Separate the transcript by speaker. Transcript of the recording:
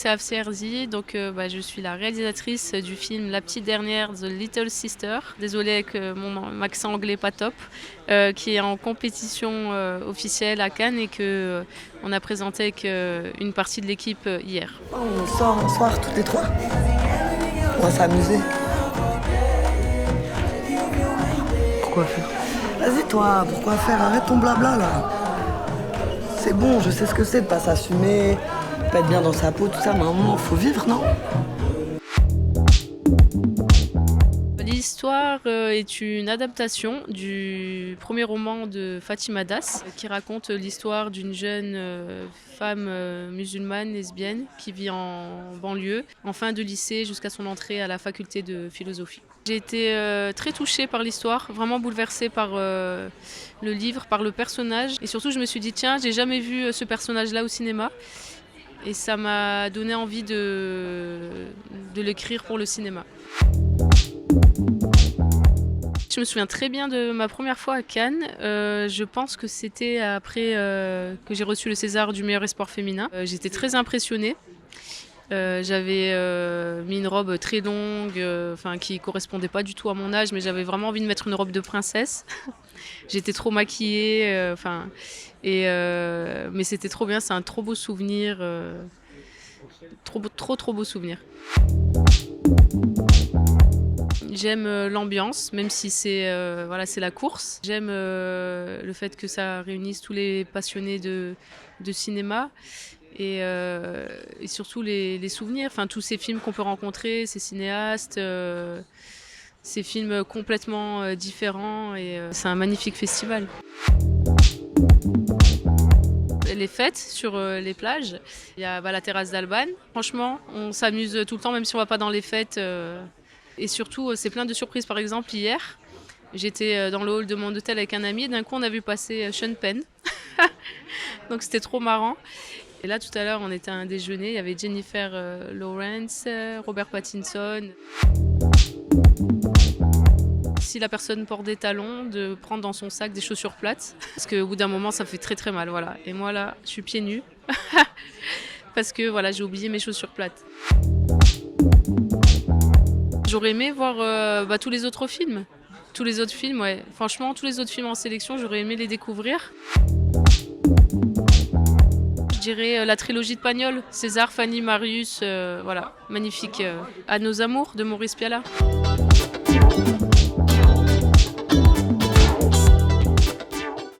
Speaker 1: c'est Afseh Herzi, donc je suis la réalisatrice du film La Petite Dernière, The Little Sister. Désolée avec mon accent anglais pas top, qui est en compétition officielle à Cannes et que on a présenté avec une partie de l'équipe hier.
Speaker 2: Oh, on sort un soir toutes les trois. On va s'amuser.
Speaker 3: Pourquoi faire?
Speaker 2: Vas-y toi, pourquoi faire? Arrête ton blabla là. C'est bon, je sais ce que c'est de pas s'assumer, pas être bien dans sa peau, tout ça, mais à un moment, faut vivre, non?
Speaker 1: L'histoire est une adaptation du premier roman de Fatima Das qui raconte l'histoire d'une jeune femme musulmane lesbienne qui vit en banlieue, en fin de lycée jusqu'à son entrée à la faculté de philosophie. J'ai été très touchée par l'histoire, vraiment bouleversée par le livre, par le personnage. Et surtout, je me suis dit, tiens, j'ai jamais vu ce personnage-là au cinéma. Et ça m'a donné envie de l'écrire pour le cinéma. Je me souviens très bien de ma première fois à Cannes. Je pense que c'était après que j'ai reçu le César du meilleur espoir féminin. J'étais très impressionnée. J'avais mis une robe très longue, qui correspondait pas du tout à mon âge, mais j'avais vraiment envie de mettre une robe de princesse. J'étais trop maquillée, mais c'était trop bien, c'est un trop beau souvenir, trop beau souvenir. J'aime l'ambiance, même si c'est la course. J'aime le fait que ça réunisse tous les passionnés de cinéma. Et surtout les souvenirs, tous ces films qu'on peut rencontrer, ces cinéastes, ces films complètement différents, et c'est un magnifique festival. Les fêtes sur les plages, il y a la terrasse d'Albane. Franchement, on s'amuse tout le temps, même si on va pas dans les fêtes. Et surtout, c'est plein de surprises. Par exemple, hier, j'étais dans le hall de mon hôtel avec un ami, et d'un coup, on a vu passer Sean Penn. Donc c'était trop marrant. Et là, tout à l'heure, on était à un déjeuner, il y avait Jennifer Lawrence, Robert Pattinson. Si la personne porte des talons, de prendre dans son sac des chaussures plates, parce qu'au bout d'un moment, ça fait très très mal. Voilà. Et moi, là, je suis pieds nus, parce que j'ai oublié mes chaussures plates. J'aurais aimé voir tous les autres films. Tous les autres films, ouais. Franchement, tous les autres films en sélection, j'aurais aimé les découvrir. Je dirais la trilogie de Pagnol, César, Fanny, Marius, magnifique. À nos amours de Maurice Pialat.